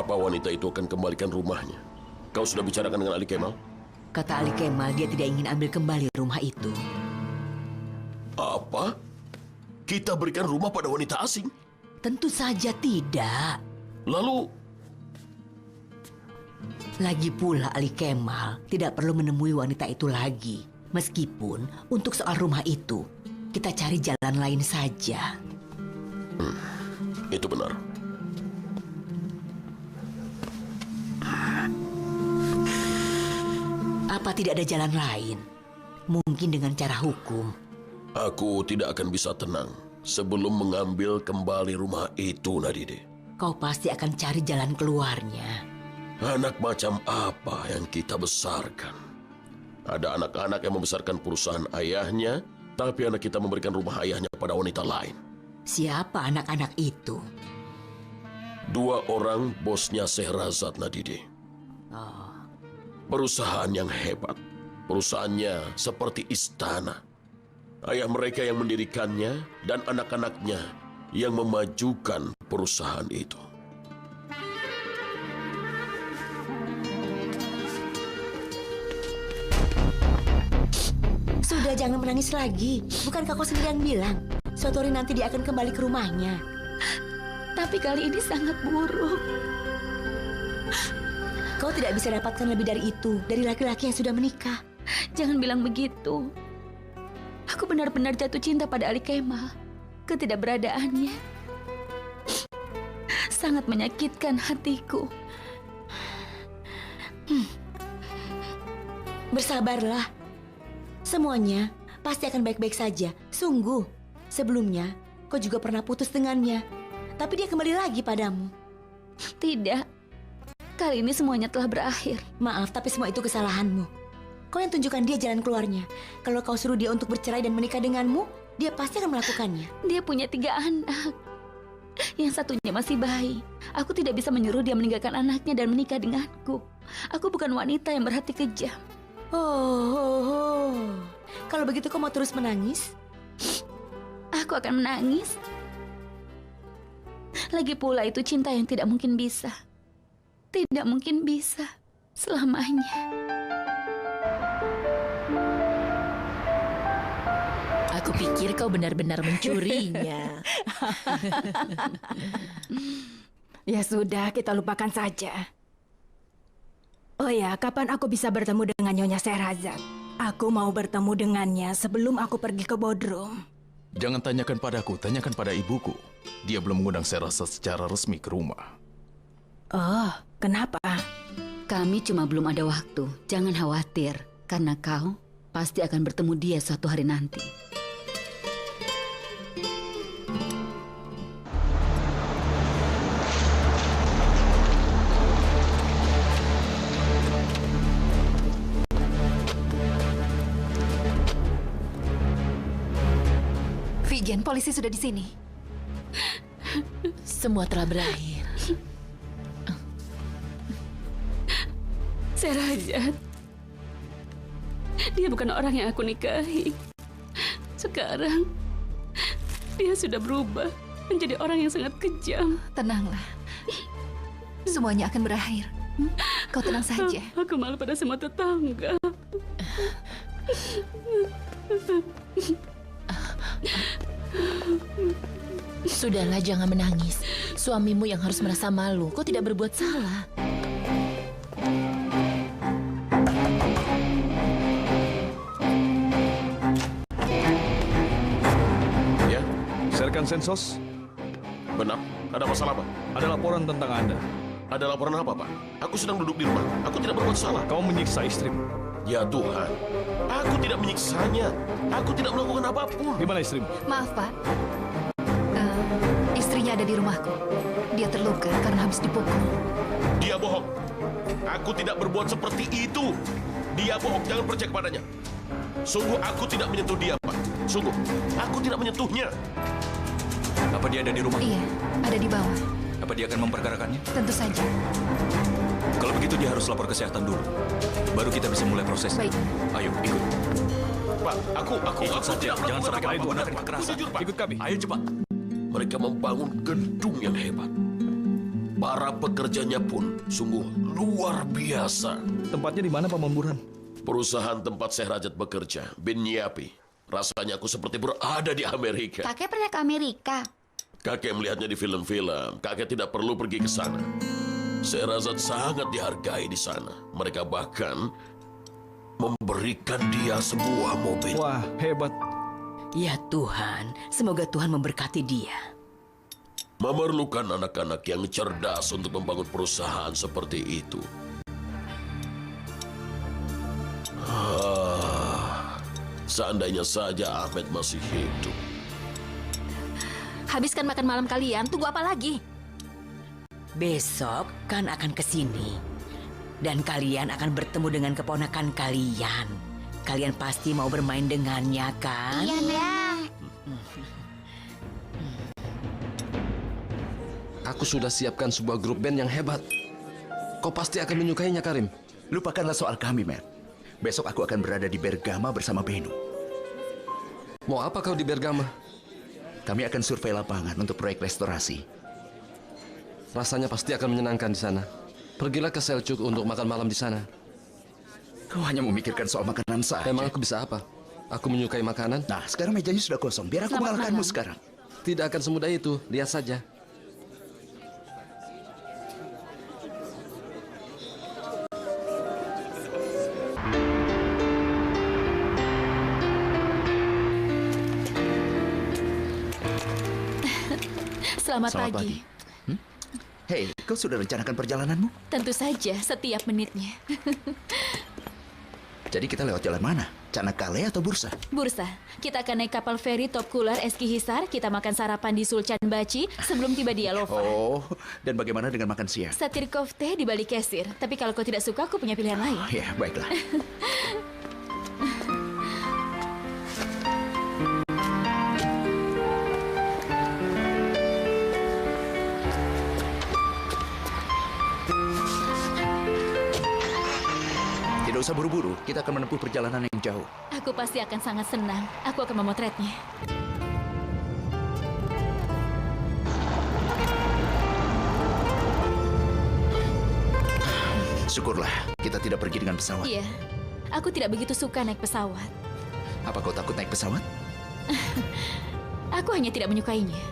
apa wanita itu akan kembalikan rumahnya? Kau sudah bicarakan dengan Ali Kemal? Kata Ali Kemal, dia tidak ingin ambil kembali rumah itu. Apa? Kita berikan rumah pada wanita asing? Tentu saja tidak. Lalu, Lagi pula Ali Kemal tidak perlu menemui wanita itu lagi. Meskipun untuk soal rumah itu, kita cari jalan lain saja. itu benar. Apa tidak ada jalan lain? Mungkin dengan cara hukum. Aku tidak akan bisa tenang sebelum mengambil kembali rumah itu, Nadide. Kau pasti akan cari jalan keluarnya. Anak macam apa yang kita besarkan? Ada anak-anak yang membesarkan perusahaan ayahnya, tapi anak kita memberikan rumah ayahnya pada wanita lain. Siapa anak-anak itu? 2 orang bosnya Sehrazad, Nadide. Perusahaan yang hebat. Perusahaannya seperti istana. Ayah mereka yang mendirikannya dan anak-anaknya yang memajukan perusahaan itu. Sudah, jangan menangis lagi. Bukankah kau sendiri yang bilang suatu hari nanti dia akan kembali ke rumahnya? Tapi kali ini sangat buruk. Kau tidak bisa dapatkan lebih dari itu dari laki-laki yang sudah menikah. Jangan bilang begitu. Aku benar-benar jatuh cinta pada Ali Kemal. Ketidakberadaannya sangat menyakitkan hatiku. Bersabarlah. Semuanya pasti akan baik-baik saja. Sungguh, sebelumnya kau juga pernah putus dengannya. Tapi dia kembali lagi padamu. Tidak. Kali ini semuanya telah berakhir. Maaf, tapi semua itu kesalahanmu. Kau yang tunjukkan dia jalan keluarnya. Kalau kau suruh dia untuk bercerai dan menikah denganmu, dia pasti akan melakukannya. Dia punya 3 anak. Yang satunya masih bayi. Aku tidak bisa menyuruh dia meninggalkan anaknya dan menikah denganku. Aku bukan wanita yang berhati kejam. Oh. Kalau begitu kau mau terus menangis? Aku akan menangis. Lagi pula itu cinta yang tidak mungkin bisa. Tidak mungkin bisa selamanya. Aku pikir kau benar-benar mencurinya. Ya sudah, kita lupakan saja. Oh ya, kapan aku bisa bertemu dengan Nyonya Sehrazad? Aku mau bertemu dengannya sebelum aku pergi ke Bodrum. Jangan tanyakan padaku, tanyakan pada ibuku. Dia belum mengundang Sehrazad secara resmi ke rumah. Oh, kenapa? Kami cuma belum ada waktu. Jangan khawatir, karena kau pasti akan bertemu dia suatu hari nanti. Vigen, polisi sudah di sini. Semua telah berakhir. Sehrazad. Dia bukan orang yang aku nikahi. Sekarang, dia sudah berubah menjadi orang yang sangat kejam. Tenanglah. Semuanya akan berakhir. Kau tenang saja. Aku malu pada semua tetangga. Sudahlah, jangan menangis. Suamimu yang harus merasa malu. Kau tidak berbuat salah. Ya, Serkan Sensos, benar. Ada masalah apa? ada laporan tentang Anda. Ada laporan apa, Pak? Aku sedang duduk di rumah. Aku tidak berbuat salah. Kau menyiksa istrimu. Ya Tuhan, aku tidak menyiksanya. Aku tidak melakukan apapun. Di mana istrimu? Maaf, Pak. Istrinya ada di rumahku. Dia terluka karena habis dipukul. Dia bohong. Aku tidak berbuat seperti itu. Dia bohong, jangan percaya kepadanya. Sungguh aku tidak menyentuh dia, Pak. Sungguh, aku tidak menyentuhnya. Apa dia ada di rumah? Iya, ada di bawah. Apa dia akan memperkarakannya? Tentu saja. Kalau begitu dia harus lapor kesehatan dulu. Baru kita bisa mulai proses. Baik. Ayo, ikut. Pak, aku Ikut saja. tidak Jangan melakukan sampai apapun. melakukan Aku kekerasan. jujur, Pak. Ikut kami. Ayo cepat. Mereka membangun gedung yang hebat. Para pekerjanya pun sungguh luar biasa. Tempatnya di mana, Pak Mamburan? Perusahaan tempat Syahrajat bekerja, Binyapi. Rasanya aku seperti berada di Amerika. Kakek pernah ke Amerika? Kakek melihatnya di film-film. Kakek tidak perlu pergi ke sana. Syahrajat sangat dihargai di sana. Mereka bahkan memberikan dia sebuah mobil. Wah, hebat. Ya Tuhan, semoga Tuhan memberkati dia. Memerlukan anak-anak yang cerdas untuk membangun perusahaan seperti itu. Seandainya saja Ahmed masih hidup. Habiskan makan malam kalian, tunggu apa lagi? Besok kan akan ke sini. Dan kalian akan bertemu dengan keponakan kalian. Kalian pasti mau bermain dengannya, kan? Iya, Neng. Aku sudah siapkan sebuah grup band yang hebat. Kau pasti akan menyukainya, Karim. Lupakanlah soal kami, Matt. Besok aku akan berada di Bergama bersama Benu. Mau apa kau di Bergama? Kami akan survei lapangan untuk proyek restorasi. Rasanya pasti akan menyenangkan di sana. Pergilah ke Selçuk untuk makan malam di sana. Kau hanya memikirkan soal makanan saja. Emang aku bisa apa? Aku menyukai makanan. Nah, sekarang mejanya sudah kosong. Biar aku mengalahkanmu sekarang. Tidak akan semudah itu. Lihat saja. Selamat pagi. Hei, kau sudah rencanakan perjalananmu? Tentu saja, setiap menitnya. Jadi kita lewat jalan mana? Çanakkale atau Bursa? Bursa, kita akan naik kapal feri Top Cooler Eskihisar, kita makan sarapan di Sulcan Baci sebelum tiba di Yalova. Oh, dan bagaimana dengan makan siang? Satir kofte di balik kesir, tapi kalau kau tidak suka, aku punya pilihan lain. Ya, baiklah. Tidak usah buru-buru, kita akan menempuh perjalanan yang jauh. Aku pasti akan sangat senang. Aku akan memotretnya. Syukurlah, kita tidak pergi dengan pesawat. Iya, aku tidak begitu suka naik pesawat. Apa kau takut naik pesawat? Aku hanya tidak menyukainya.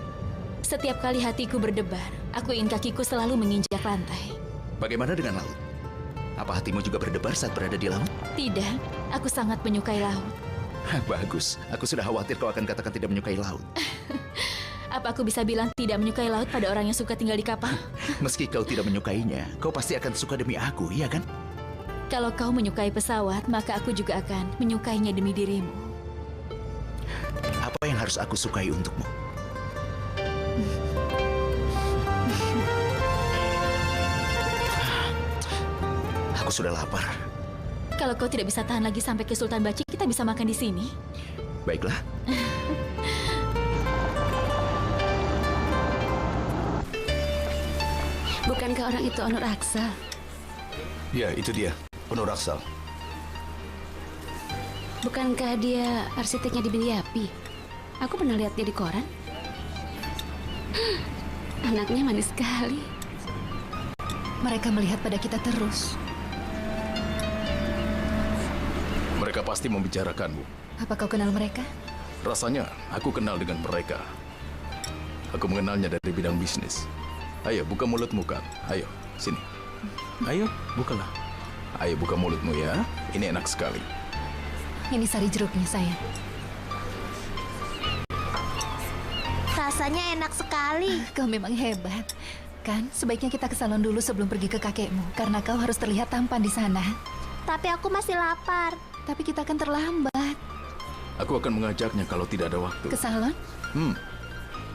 Setiap kali hatiku berdebar, aku ingin kakiku selalu menginjak lantai. Bagaimana dengan laut? Apa hatimu juga berdebar saat berada di laut? Tidak, aku sangat menyukai laut. Bagus, aku sudah khawatir kau akan katakan tidak menyukai laut. Apa aku bisa bilang tidak menyukai laut pada orang yang suka tinggal di kapal? Meski kau tidak menyukainya, kau pasti akan suka demi aku, iya kan? Kalau kau menyukai pesawat, maka aku juga akan menyukainya demi dirimu. Apa yang harus aku sukai untukmu? Aku sudah lapar. Kalau kau tidak bisa tahan lagi sampai ke Sultan Baci, kita bisa makan di sini. Baiklah. Bukankah orang itu Onur Aksal? Ya, itu dia. Onur Aksal. Bukankah dia arsiteknya di Binyapi? Aku pernah lihat dia di koran. Anaknya manis sekali. Mereka melihat pada kita terus. Mereka pasti membicarakanmu. Apa kau kenal mereka? Rasanya aku kenal dengan mereka. Aku mengenalnya dari bidang bisnis. Ayo, buka mulutmu, Kang. Ayo, sini. Ayo, bukalah. Ayo, buka mulutmu ya. Ini enak sekali. Ini sari jeruknya, sayang. Rasanya enak sekali. Kau memang hebat. Kan, sebaiknya kita ke salon dulu sebelum pergi ke kakekmu. Karena kau harus terlihat tampan di sana. Tapi aku masih lapar. Tapi kita akan terlambat. Aku akan mengajaknya kalau tidak ada waktu. Ke salon?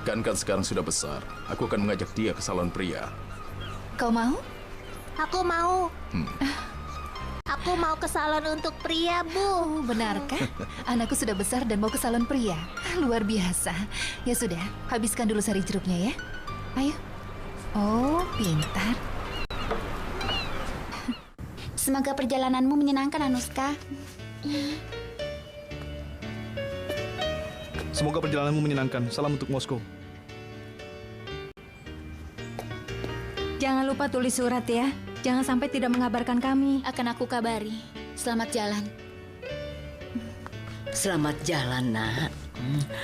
Kan sekarang sudah besar. Aku akan mengajak dia ke salon pria. Kau mau? Aku mau. Aku mau ke salon untuk pria, Bu. Oh, benarkah? Anakku sudah besar dan mau ke salon pria. Luar biasa. Ya sudah, habiskan dulu sari jeruknya ya. Ayo. Oh, pintar. Semoga perjalananmu menyenangkan, Anuska. Semoga perjalananmu menyenangkan. Salam untuk Moskow. Jangan lupa tulis surat ya. Jangan sampai tidak mengabarkan kami. Akan aku kabari. Selamat jalan. Selamat jalan, nak.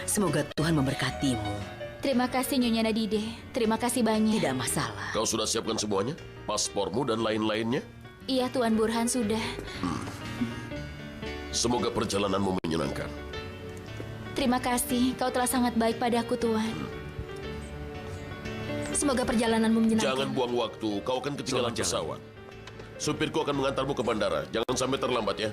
Semoga Tuhan memberkatimu. Terima kasih Nyonya Nadide. Terima kasih banyak. Tidak masalah. Kau sudah siapkan semuanya? Paspormu dan lain-lainnya? Iya, Tuan Burhan sudah. Semoga perjalananmu menyenangkan. Terima kasih. Kau telah sangat baik padaku, Tuan. Semoga perjalananmu menyenangkan. Jangan buang waktu, kau akan ketinggalan pesawat. Supirku akan mengantarmu ke bandara. Jangan sampai terlambat ya.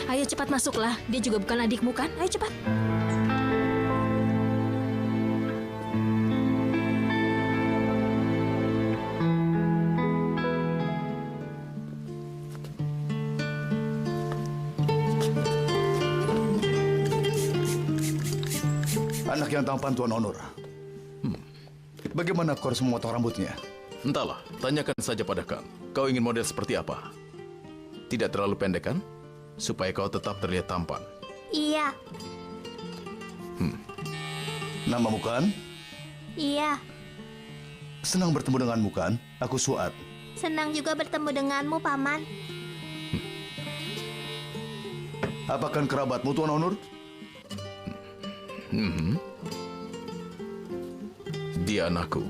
Ayo cepat masuklah. Dia juga bukan adikmu kan? Ayo cepat. Anak yang tampan Tuan Onur. Bagaimana kau harus memotong rambutnya? Entahlah, tanyakan saja pada Kang. Kau ingin model seperti apa? Tidak terlalu pendek kan? Supaya kau tetap terlihat tampan. Iya. Namamu kan? Iya. Senang bertemu denganmu kan? Aku Suat. Senang juga bertemu denganmu, Paman. Apakah kerabatmu Tuan Onur? Dia anakku.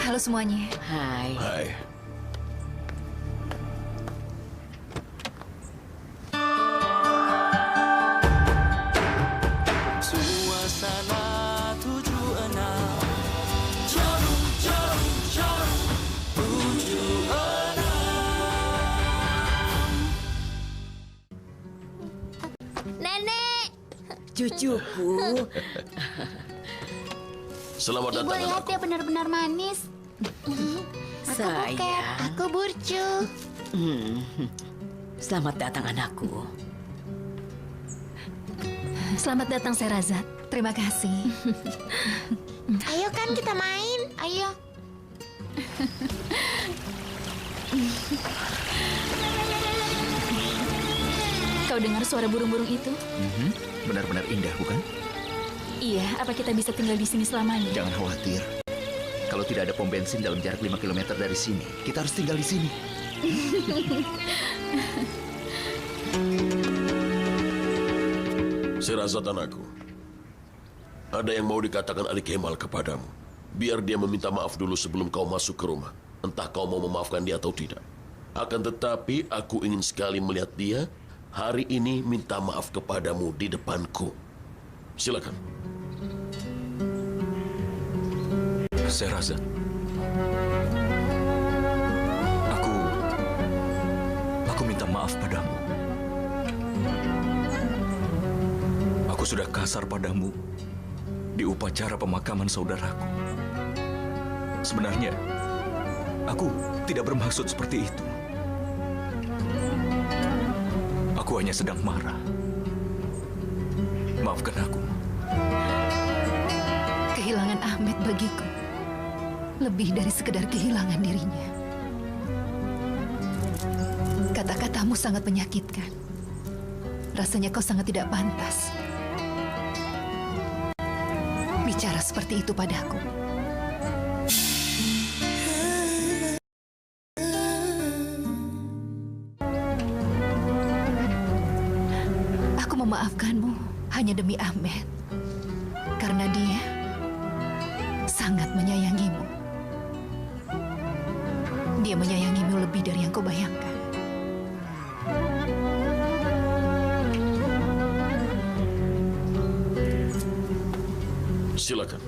Halo semuanya. Hai. Hai. Suasana 76 Jarum, jarum, jarum 76 Nenek! Cucuku. Selamat Ibu datang lihat anakku. dia benar-benar manis. Aku Sayang. buket, aku burcu. Selamat datang anakku. Selamat datang Sherazad. Terima kasih. Ayo kan kita main. Ayo. Kau dengar suara burung-burung itu? Benar-benar indah, bukan? Iya, apa kita bisa tinggal di sini selamanya? Jangan khawatir. Kalau tidak ada pom bensin dalam jarak 5 km dari sini, kita harus tinggal di sini. Sherazad anakku. Ada yang mau dikatakan Ali Kemal kepadamu. Biar dia meminta maaf dulu sebelum kau masuk ke rumah. Entah kau mau memaafkan dia atau tidak. Akan tetapi aku ingin sekali melihat dia hari ini minta maaf kepadamu di depanku. Silakan. Sherazad. Aku minta maaf padamu. Aku sudah kasar padamu di upacara pemakaman saudaraku. Sebenarnya, aku tidak bermaksud seperti itu. Aku hanya sedang marah. Maafkan aku. Kehilangan Ahmed bagiku lebih dari sekedar kehilangan dirinya. Kata-katamu sangat menyakitkan. Rasanya kau sangat tidak pantas bicara seperti itu padaku. Aku memaafkanmu hanya demi Ahmed. Karena dia sangat menyayangimu. Dia menyayangimu lebih dari yang kau bayangkan. Silakan.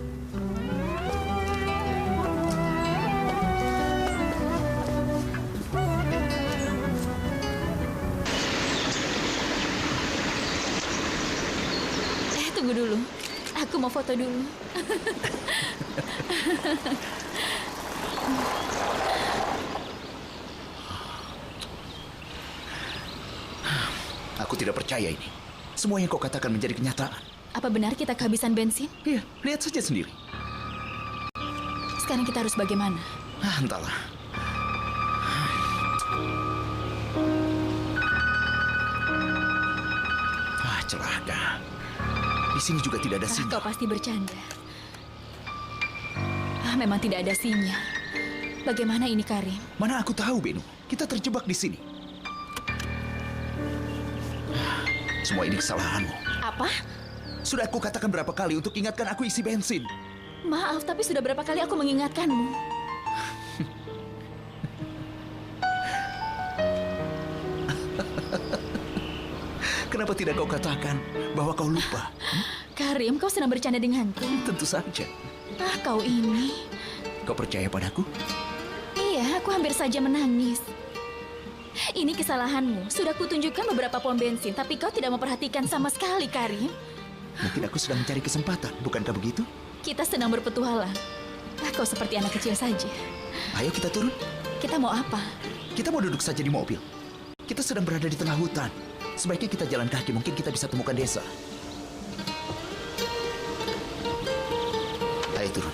dulu. Aku mau foto dulu. Aku tidak percaya ini. Semua yang kau katakan menjadi kenyataan. Apa benar kita kehabisan bensin? Iya, lihat saja sendiri. Sekarang kita harus bagaimana? Entahlah. Celaka. Di sini juga tidak ada sinyal. Kau pasti bercanda. Memang tidak ada sinyal. Bagaimana ini, Karim? Mana aku tahu, Beno. Kita terjebak di sini. Semua ini kesalahanmu. Apa? Sudah aku katakan berapa kali untuk ingatkan aku isi bensin. Maaf, tapi sudah berapa kali aku mengingatkanmu. Kenapa tidak kau katakan bahwa kau lupa? Karim, kau sedang bercanda denganku. Tentu saja. Kau ini. Kau percaya padaku? Iya, aku hampir saja menangis. Ini kesalahanmu. Sudah kutunjukkan beberapa pom bensin, tapi kau tidak memperhatikan sama sekali, Karim. Mungkin aku sedang mencari kesempatan, bukankah begitu? Kita sedang berpetualang. Kau seperti anak kecil saja. Ayo kita turun. Kita mau apa? Kita mau duduk saja di mobil. Kita sedang berada di tengah hutan. Sebaiknya kita jalan kaki, mungkin kita bisa temukan desa. Ayo turun.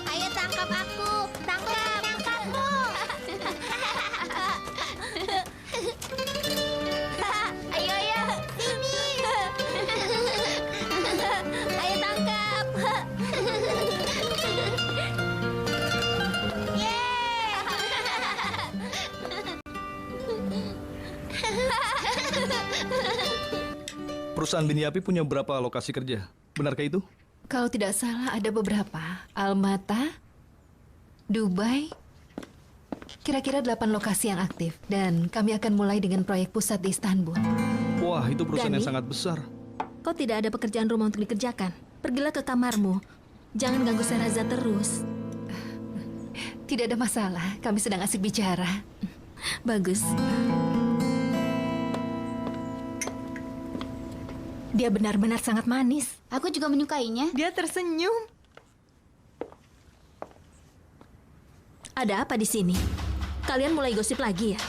Ayo tangkap aku. Tangkapku. Ayo ya, sini. Ayo tangkap. Perusahaan Biniapi punya berapa lokasi kerja? Benarkah itu? Kalau tidak salah ada beberapa. Almata, Dubai, kira-kira 8 lokasi yang aktif. Dan kami akan mulai dengan proyek pusat di Istanbul. Wah, itu perusahaan Gani? yang sangat besar. Kau tidak ada pekerjaan rumah untuk dikerjakan. Pergilah ke kamarmu. Jangan ganggu Seraza terus. Tidak ada masalah, kami sedang asik bicara. Bagus. Dia benar-benar sangat manis. Aku juga menyukainya. Dia tersenyum. Ada apa di sini? Kalian mulai gosip lagi ya?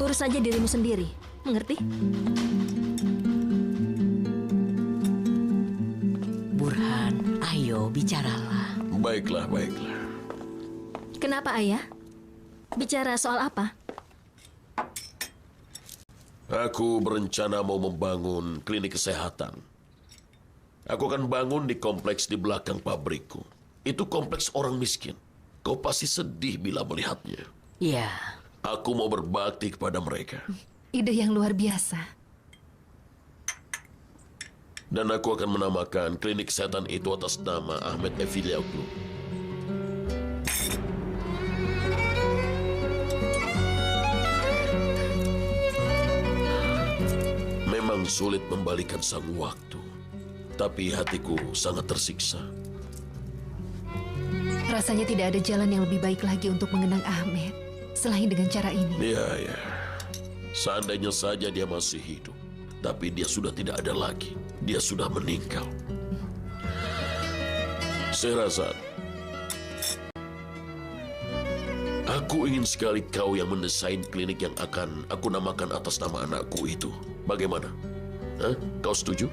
Urus saja dirimu sendiri. Mengerti? Burhan, ayo bicaralah. Baiklah, baiklah. Kenapa, Ayah? Bicara soal apa? Aku berencana mau membangun klinik kesehatan. Aku akan bangun di kompleks di belakang pabrikku. Itu kompleks orang miskin. Kau pasti sedih bila melihatnya. Iya. Aku mau berbakti kepada mereka. Ide yang luar biasa. Dan aku akan menamakan klinik kesehatan itu atas nama Ahmet Efilioglu. Memang sulit membalikan sang waktu, tapi hatiku sangat tersiksa. Rasanya tidak ada jalan yang lebih baik lagi untuk mengenang Ahmed selain dengan cara ini. Iya, ya. Seandainya saja dia masih hidup, tapi dia sudah tidak ada lagi. Dia sudah meninggal. Sherazad, aku ingin sekali kau yang mendesain klinik yang akan aku namakan atas nama anakku itu. Bagaimana? Hah? Kau setuju?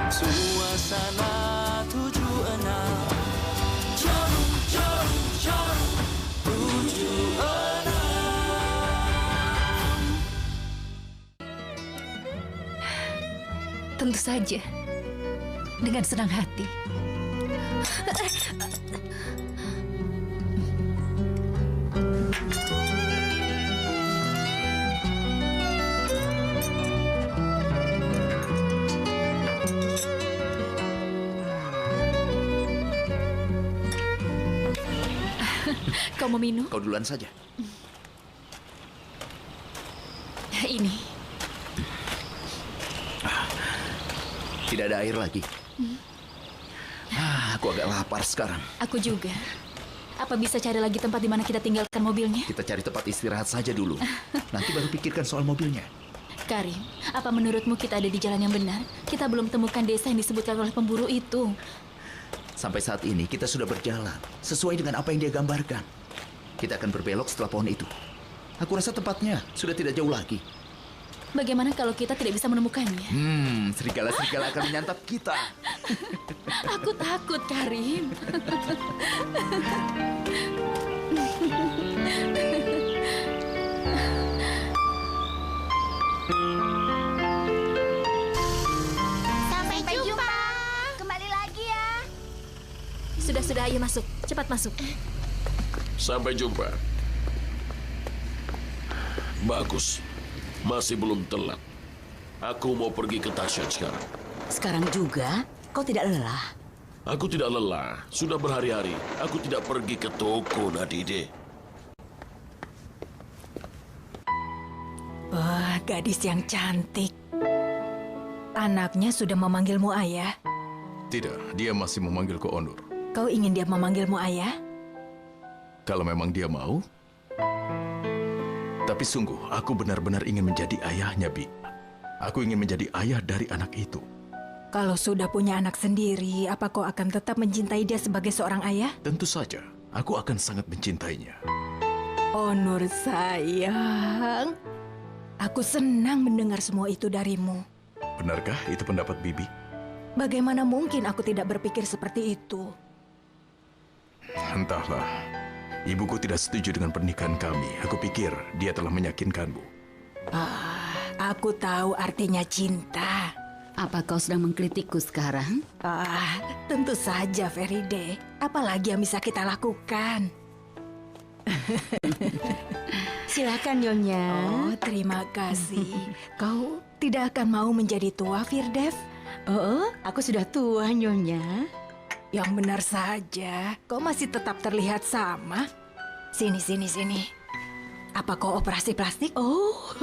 Suasana 76 Jarum, jarum, jarum 76. Tentu saja. Dengan senang hati. Kau mau minum? Kau duluan saja. Ini. Tidak ada air lagi. Aku agak lapar sekarang. Aku juga. Apa bisa cari lagi tempat di mana kita tinggalkan mobilnya? Kita cari tempat istirahat saja dulu. Nanti baru pikirkan soal mobilnya. Karim, apa menurutmu kita ada di jalan yang benar? Kita belum temukan desa yang disebutkan oleh pemburu itu. Sampai saat ini kita sudah berjalan sesuai dengan apa yang dia gambarkan. Kita akan berbelok setelah pohon itu. Aku rasa tempatnya sudah tidak jauh lagi. Bagaimana kalau kita tidak bisa menemukannya? Serigala-serigala akan menyantap kita. Aku takut, Karim. Sampai jumpa. Kembali lagi ya. Sudah, ayo masuk. Cepat masuk. Sampai jumpa. Bagus. Masih belum telat. Aku mau pergi ke Tasya sekarang. Sekarang juga? Kau tidak lelah? Aku tidak lelah. Sudah berhari-hari. Aku tidak pergi ke toko, Nadide. Wah, gadis yang cantik. Anaknya sudah memanggilmu ayah. Tidak, dia masih memanggilku Onur. Kau ingin dia memanggilmu ayah? Kalau memang dia mau. Tapi sungguh, aku benar-benar ingin menjadi ayahnya, Bi. Aku ingin menjadi ayah dari anak itu. Kalau sudah punya anak sendiri, apa kau akan tetap mencintai dia sebagai seorang ayah? Tentu saja, aku akan sangat mencintainya. Onur sayang, aku senang mendengar semua itu darimu. Benarkah itu pendapat Bibi? Bagaimana mungkin aku tidak berpikir seperti itu? Entahlah. Ibuku tidak setuju dengan pernikahan kami. Aku pikir dia telah meyakinkanmu. Aku tahu artinya cinta. Apa kau sedang mengkritikku sekarang? Tentu saja, Feride. Apalagi yang bisa kita lakukan? Silakan, Nyonya. Oh, terima kasih. Kau tidak akan mau menjadi tua, Firdev? Oh, aku sudah tua, Nyonya. Yang benar saja, kau masih tetap terlihat sama. Sini. Apa kau operasi plastik? Oh,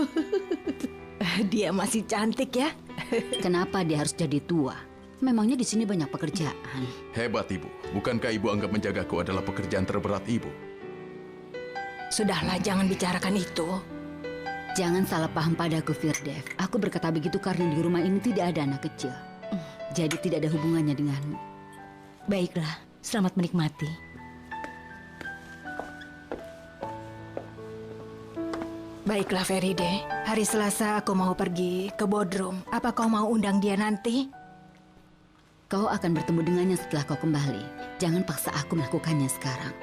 dia masih cantik ya. Kenapa dia harus jadi tua? Memangnya di sini banyak pekerjaan. Hebat, Ibu. Bukankah Ibu anggap menjagaku adalah pekerjaan terberat Ibu? Sudahlah, jangan bicarakan itu. Jangan salah paham padaku, Firdev. Aku berkata begitu karena di rumah ini tidak ada anak kecil. Jadi tidak ada hubungannya denganmu. Baiklah, selamat menikmati. Baiklah, Feride. Hari Selasa aku mau pergi ke Bodrum. Apa kau mau undang dia nanti? Kau akan bertemu dengannya setelah kau kembali. Jangan paksa aku melakukannya sekarang.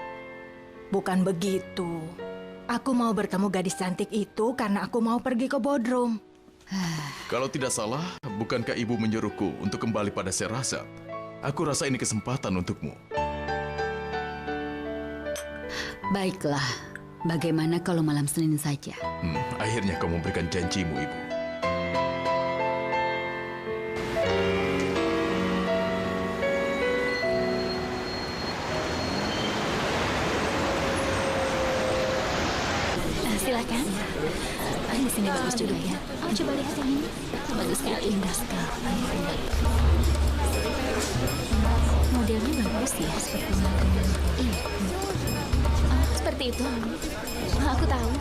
Bukan begitu. Aku mau bertemu gadis cantik itu karena aku mau pergi ke Bodrum. Kalau tidak salah, bukankah Ibu menyuruhku untuk kembali pada Sherazad? Aku rasa ini kesempatan untukmu. Baiklah, bagaimana kalau malam Senin saja? Akhirnya kau memberikan janjimu, Ibu. Silakan. Di sini bagus juga ya. Coba lihat yang ini. Bagus sekali, indah sekali. Modelnya bagus ya, seperti modelnya. Iya. Seperti itu. Aku tahu.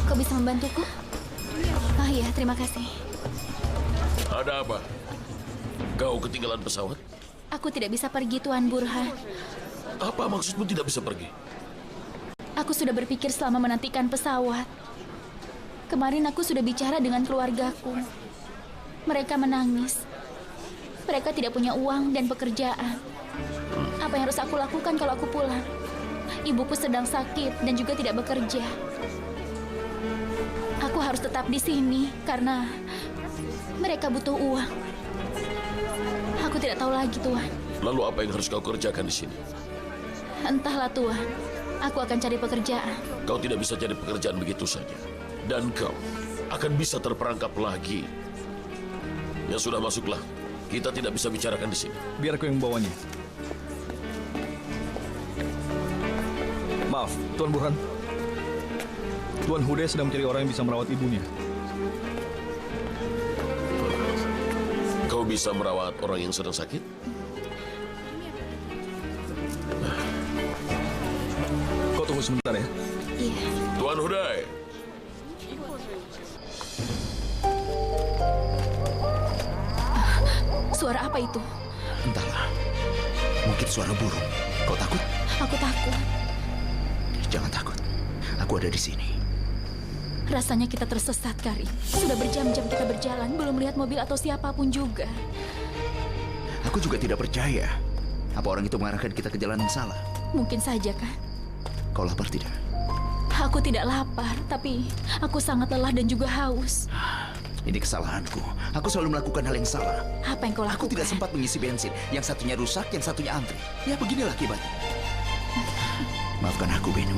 Kau bisa membantuku? Oh iya, terima kasih. Ada apa? Kau ketinggalan pesawat? Aku tidak bisa pergi, Tuan Burhan. Apa maksudmu tidak bisa pergi? Aku sudah berpikir selama menantikan pesawat. Kemarin aku sudah bicara dengan keluargaku. Mereka menangis. Mereka tidak punya uang dan pekerjaan. Apa yang harus aku lakukan kalau aku pulang? Ibuku sedang sakit dan juga tidak bekerja. Aku harus tetap di sini karena mereka butuh uang. Aku tidak tahu lagi, Tuan. Lalu apa yang harus kau kerjakan di sini? Entahlah, Tuan. Aku akan cari pekerjaan. Kau tidak bisa cari pekerjaan begitu saja. Dan kau akan bisa terperangkap lagi. Ya sudah, masuklah. Kita tidak bisa bicarakan di sini. Biar aku yang membawanya. Maaf, Tuan Burhan. Tuan Hude sedang mencari orang yang bisa merawat ibunya. Kau bisa merawat orang yang sedang sakit? Kau tunggu sebentar ya. Iya. Tuan Hudai. Suara apa itu? Entahlah. Mungkin suara burung. Kau takut? Aku takut. Jangan takut. Aku ada di sini. Rasanya kita tersesat, Karim. Sudah berjam-jam kita berjalan, belum melihat mobil atau siapapun juga. Aku juga tidak percaya. Apa orang itu mengarahkan kita ke jalan yang salah? Mungkin saja, kan? Kau lapar tidak? Aku tidak lapar, tapi aku sangat lelah dan juga haus. Ini kesalahanku. Aku selalu melakukan hal yang salah. Apa yang kau lakukan? Aku tidak sempat mengisi bensin. Yang satunya rusak, yang satunya antri. Ya beginilah akibatnya. Maafkan aku, Benu.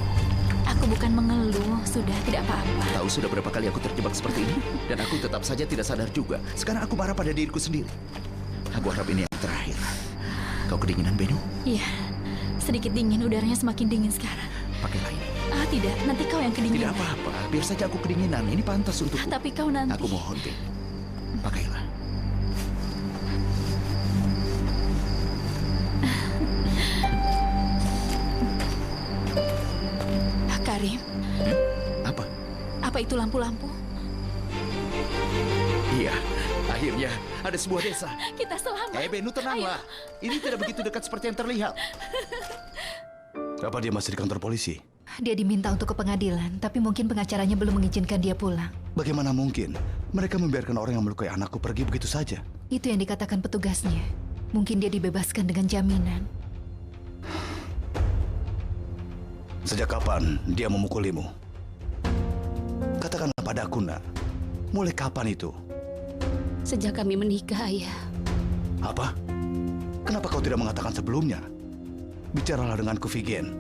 Aku bukan mengeluh, sudah tidak apa-apa. Tahu sudah berapa kali aku terjebak seperti ini? Dan aku tetap saja tidak sadar juga. Sekarang aku marah pada diriku sendiri. Aku harap ini yang terakhir. Kau kedinginan, Benu? Iya, sedikit dingin, udaranya semakin dingin sekarang. Pakailah ini. Ah, tidak, nanti kau yang kedinginan. Tidak apa-apa, biar saja aku kedinginan. Ini pantas untukku. Tapi kau nanti... Aku mohon, Ben. Pakailah. Karim. Apa? Apa itu lampu-lampu? Iya, akhirnya ada sebuah desa. Kita selamat. Benu, tenanglah. Ini tidak begitu dekat seperti yang terlihat. Apa dia masih di kantor polisi? Dia diminta untuk ke pengadilan, tapi mungkin pengacaranya belum mengizinkan dia pulang. Bagaimana mungkin mereka membiarkan orang yang melukai anakku pergi begitu saja? Itu yang dikatakan petugasnya. Mungkin dia dibebaskan dengan jaminan. Sejak kapan dia memukulimu? Katakanlah padaku, nak. Mulai kapan itu? Sejak kami menikah, Ayah. Apa? Kenapa kau tidak mengatakan sebelumnya? Bicaralah denganku, Vigen.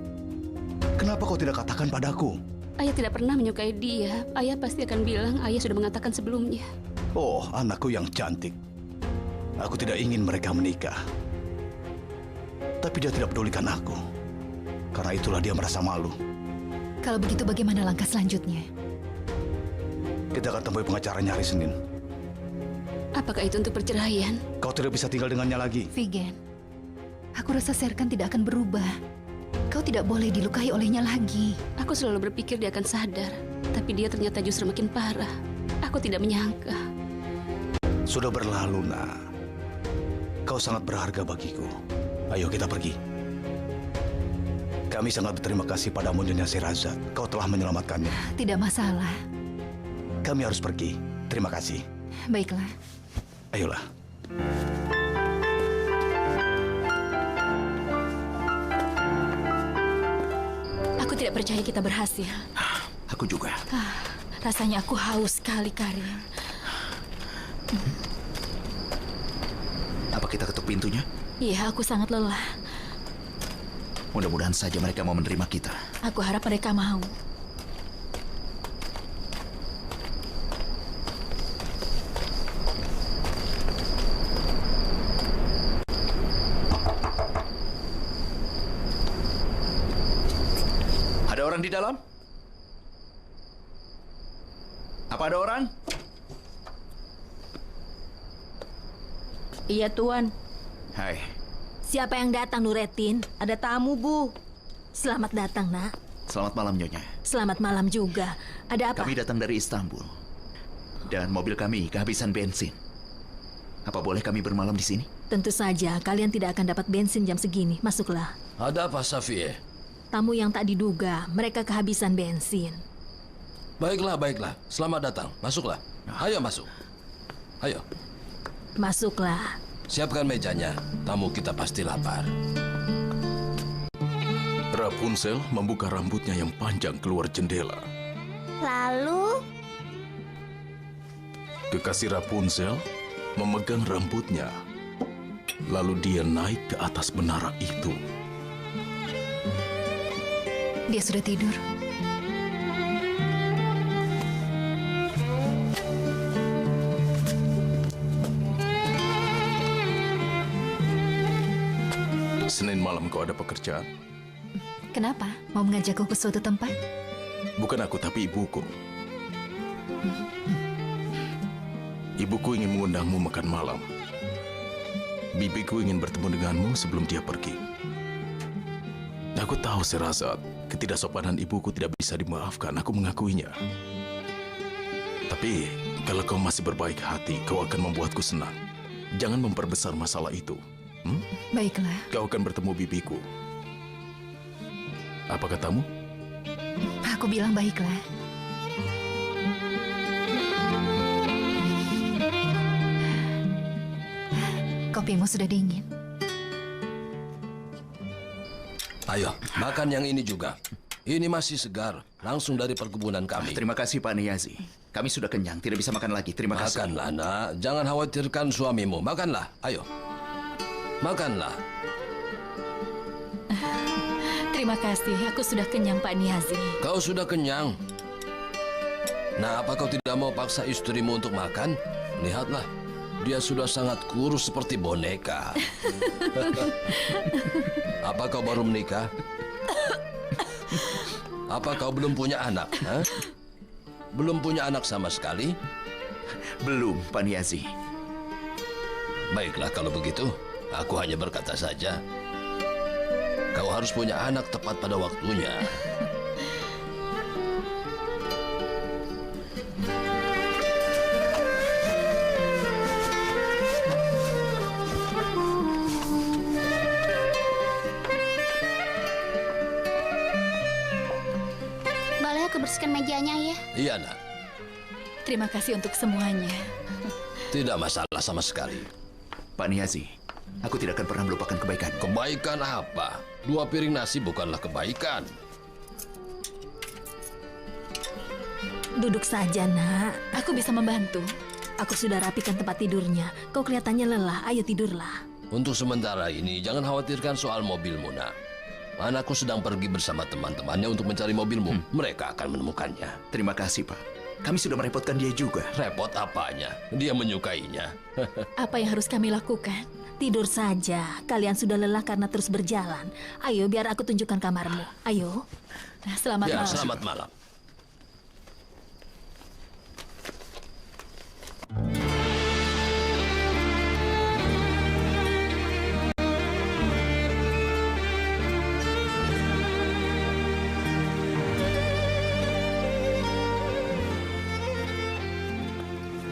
Kenapa kau tidak katakan padaku? Ayah tidak pernah menyukai dia. Ayah pasti akan bilang Ayah sudah mengatakan sebelumnya. Oh, anakku yang cantik. Aku tidak ingin mereka menikah. Tapi dia tidak pedulikan aku. Karena itulah dia merasa malu. Kalau begitu bagaimana langkah selanjutnya? Kita akan temui pengacaranya hari Senin. Apakah itu untuk perceraian? Kau tidak bisa tinggal dengannya lagi. Vigen, aku rasa Serkan tidak akan berubah. Kau tidak boleh dilukai olehnya lagi. Aku selalu berpikir dia akan sadar. Tapi dia ternyata justru makin parah. Aku tidak menyangka. Sudah berlalu, nak. Kau sangat berharga bagiku. Ayo kita pergi. Kami sangat berterima kasih padamu, Nyonya Sherazad. Kau telah menyelamatkannya. Tidak masalah. Kami harus pergi. Terima kasih. Baiklah. Ayolah. Aku tidak percaya kita berhasil. Aku juga. Rasanya aku haus sekali, Karim. Apa kita ketuk pintunya? Iya, aku sangat lelah. Mudah-mudahan saja mereka mau menerima kita. Aku harap mereka mau. Ada orang di dalam? Apa ada orang? Iya, Tuan. Hai. Siapa yang datang, Nurettin? Ada tamu, Bu. Selamat datang, Nak. Selamat malam, Nyonya. Selamat malam juga. Ada apa? Kami datang dari Istanbul. Dan mobil kami kehabisan bensin. Apa boleh kami bermalam di sini? Tentu saja, kalian tidak akan dapat bensin jam segini. Masuklah. Ada apa, Safie? Tamu yang tak diduga, mereka kehabisan bensin. Baiklah, baiklah. Selamat datang. Masuklah. Ayo masuk. Ayo. Masuklah. Siapkan mejanya. Tamu kita pasti lapar. Rapunzel membuka rambutnya yang panjang keluar jendela. Lalu, Kekasih Rapunzel memegang rambutnya. Lalu dia naik ke atas menara itu. Dia sudah tidur. Senin malam kau ada pekerjaan? Kenapa? Mau mengajakku ke suatu tempat? Bukan aku, tapi ibuku. Ibuku ingin mengundangmu makan malam. Bibiku ingin bertemu denganmu sebelum dia pergi. Aku tahu, Sherazad, ketidaksopanan ibuku tidak bisa dimaafkan. Aku mengakuinya. Tapi, kalau kau masih berbaik hati, kau akan membuatku senang. Jangan memperbesar masalah itu. Baiklah. Kau akan bertemu bibiku. Apa katamu? Aku bilang baiklah. Kopimu sudah dingin. Ayo, makan yang ini juga. Ini masih segar, langsung dari perkebunan kami. Terima kasih, Pak Niyazi. Kami sudah kenyang, tidak bisa makan lagi. Terima kasih. Makanlah, nak. Jangan khawatirkan suamimu. Makanlah, ayo. Makanlah. Terima kasih, aku sudah kenyang, Pak Niyazi. Kau sudah kenyang? Nah, apa kau tidak mau paksa istrimu untuk makan? Lihatlah, dia sudah sangat kurus seperti boneka. Apa kau baru menikah? Apa kau belum punya anak? Ha? Belum punya anak sama sekali? Belum, Pak Niyazi. Baiklah kalau begitu, aku hanya berkata saja. Kau harus punya anak tepat pada waktunya. Boleh aku bersihkan mejanya ya? Iya, nak. Terima kasih untuk semuanya. Tidak masalah sama sekali. Pak Niyazi, aku tidak akan pernah melupakan kebaikan. Kebaikan apa? 2 piring nasi bukanlah kebaikan. Duduk saja, nak. Aku bisa membantu. Aku sudah rapikan tempat tidurnya. Kau kelihatannya lelah. Ayo tidurlah. Untuk sementara ini, jangan khawatirkan soal mobilmu, nak. Anakku sedang pergi bersama teman-temannya untuk mencari mobilmu. Mereka akan menemukannya. Terima kasih, Pak. Kami sudah merepotkan dia juga. Repot apanya? Dia menyukainya. Apa yang harus kami lakukan? Tidur saja. Kalian sudah lelah karena terus berjalan. Ayo, biar aku tunjukkan kamarmu. Ayo. Selamat Ya, malam. selamat malam.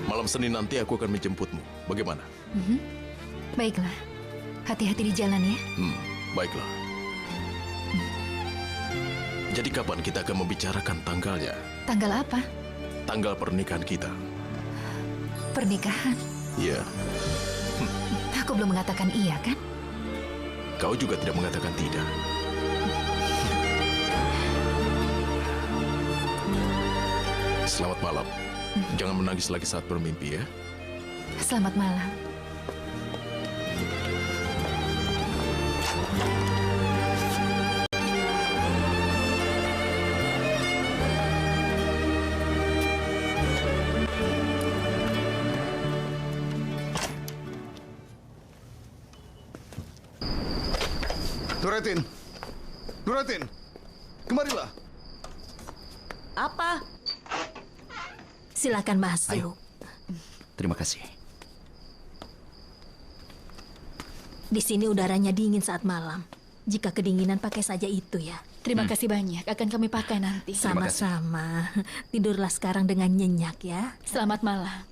Malam Senin nanti aku akan menjemputmu. Bagaimana? Baiklah. Hati-hati di jalan ya. Baiklah. Jadi kapan kita akan membicarakan tanggalnya? Tanggal apa? Tanggal pernikahan kita. Pernikahan? Iya. Aku belum mengatakan iya, kan? Kau juga tidak mengatakan tidak. Selamat malam. Jangan menangis lagi saat bermimpi ya. Selamat malam. Nuretin! Nuretin! Kemarilah! Apa? Silakan masuk. Ayo. Terima kasih. Di sini udaranya dingin saat malam. Jika kedinginan pakai saja itu ya. Terima kasih banyak. Akan kami pakai nanti. Sama-sama. Tidurlah sekarang dengan nyenyak ya. Selamat malam.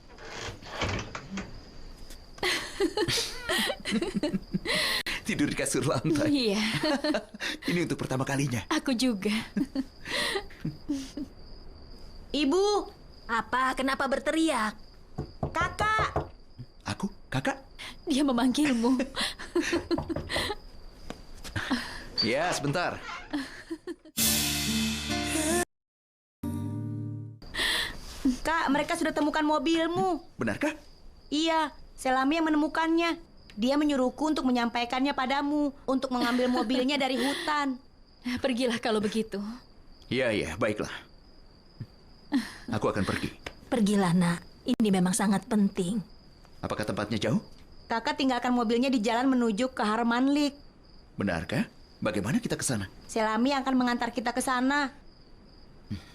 Tidur di kasur lantai. Iya. Ini untuk pertama kalinya. Aku juga. Ibu! Apa? Kenapa berteriak? Kakak! Aku? Kakak? Dia memanggilmu. Ya, sebentar. Kak, mereka sudah temukan mobilmu. Benarkah? Iya, Selami yang menemukannya. Dia menyuruhku untuk menyampaikannya padamu, untuk mengambil mobilnya dari hutan. Pergilah kalau begitu. Iya, baiklah. Aku akan pergi. Pergilah, nak. Ini memang sangat penting. Apakah tempatnya jauh? Kakak tinggalkan mobilnya di jalan menuju ke Harmanlik. Benarkah? Bagaimana kita ke sana? Selami akan mengantar kita ke sana.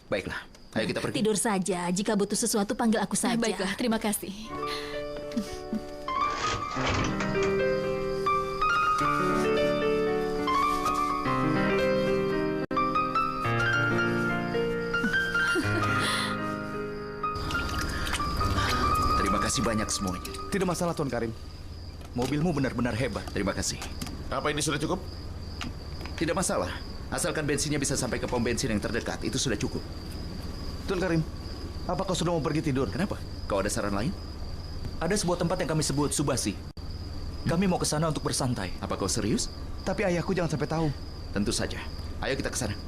Baiklah, ayo kita pergi. Tidur saja. Jika butuh sesuatu, panggil aku saja. Baiklah, terima kasih. Terima kasih banyak semuanya. Tidak masalah, Tuan Karim. Mobilmu benar-benar hebat. Terima kasih. Apa ini sudah cukup? Tidak masalah. Asalkan bensinnya bisa sampai ke pom bensin yang terdekat, itu sudah cukup. Tuan Karim, apa kau sudah mau pergi tidur? Kenapa? Kau ada saran lain? Ada sebuah tempat yang kami sebut Subasi. Kami mau ke sana untuk bersantai. Apa kau serius? Tapi ayahku jangan sampai tahu. Tentu saja. Ayo kita ke sana.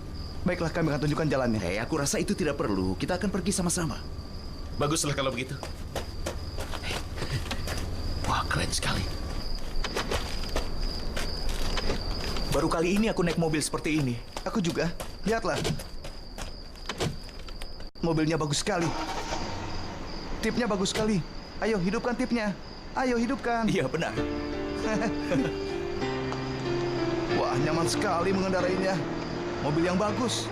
Baiklah, kami akan tunjukkan jalannya. Aku rasa itu tidak perlu. Kita akan pergi sama-sama. Baguslah kalau begitu. Wah, keren sekali. Baru kali ini aku naik mobil seperti ini. Aku juga. Lihatlah. Mobilnya bagus sekali. Tipnya bagus sekali. Ayo, hidupkan tipnya. Ayo, hidupkan. Iya, benar. Wah, nyaman sekali mengendarainya. Mobil yang bagus.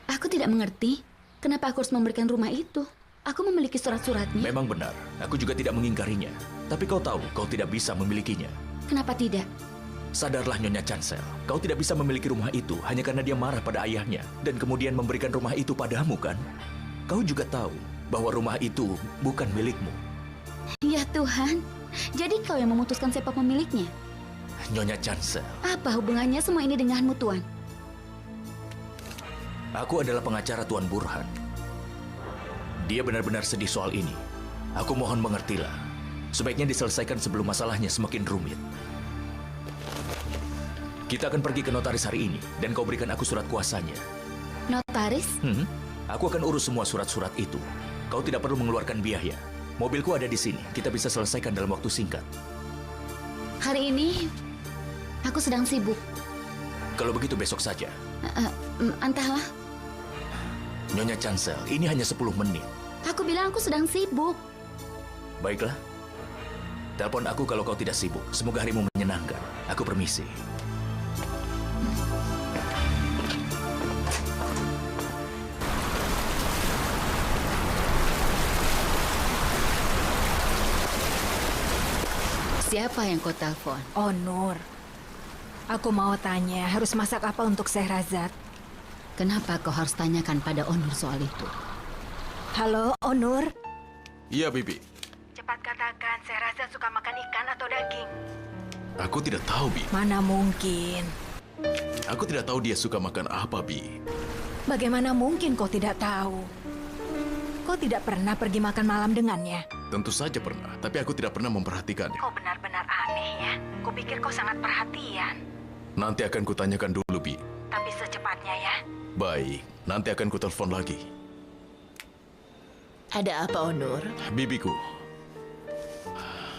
Aku tidak mengerti kenapa aku harus memberikan rumah itu. Aku memiliki surat-suratnya. Memang benar. Aku juga tidak mengingkarinya. Tapi kau tahu, kau tidak bisa memilikinya. Kenapa tidak? Sadarlah Nyonya Chancel, kau tidak bisa memiliki rumah itu hanya karena dia marah pada ayahnya dan kemudian memberikan rumah itu padamu, kan? Kau juga tahu bahwa rumah itu bukan milikmu. Ya Tuhan, jadi kau yang memutuskan siapa pemiliknya? Nyonya Chancel, Apa hubungannya semua ini denganmu, Tuan? aku adalah pengacara Tuan Burhan. Dia benar-benar sedih soal ini. Aku mohon mengertilah. Sebaiknya diselesaikan sebelum masalahnya semakin rumit. Kita akan pergi ke notaris hari ini, dan kau berikan aku surat kuasanya. Notaris? Aku akan urus semua surat-surat itu. Kau tidak perlu mengeluarkan biaya. Mobilku ada di sini. Kita bisa selesaikan dalam waktu singkat. Hari ini aku sedang sibuk. Kalau begitu besok saja. Entahlah. Nyonya Chancel, ini hanya 10 menit. Aku bilang aku sedang sibuk. Baiklah. Telepon aku kalau kau tidak sibuk. Semoga harimu menyenangkan. Aku permisi. Siapa yang kau telepon? Oh, Nur. Aku mau tanya, harus masak apa untuk Syahrazad? Kenapa kau harus tanyakan pada Onur soal itu? Halo, Onur. Iya, Bibi. Cepat katakan, Syahrazad suka makan ikan atau daging? Aku tidak tahu, Bi. Mana mungkin. Aku tidak tahu dia suka makan apa, Bi. Bagaimana mungkin kau tidak tahu? Kau tidak pernah pergi makan malam dengannya? Tentu saja pernah, tapi aku tidak pernah memperhatikannya. Kau benar-benar aneh ya. Kupikir kau sangat perhatian. Nanti akan kutanyakan dulu, Bi. Tapi secepatnya ya. Baik, nanti akan kutelepon lagi. Ada apa, Onur? Bibiku,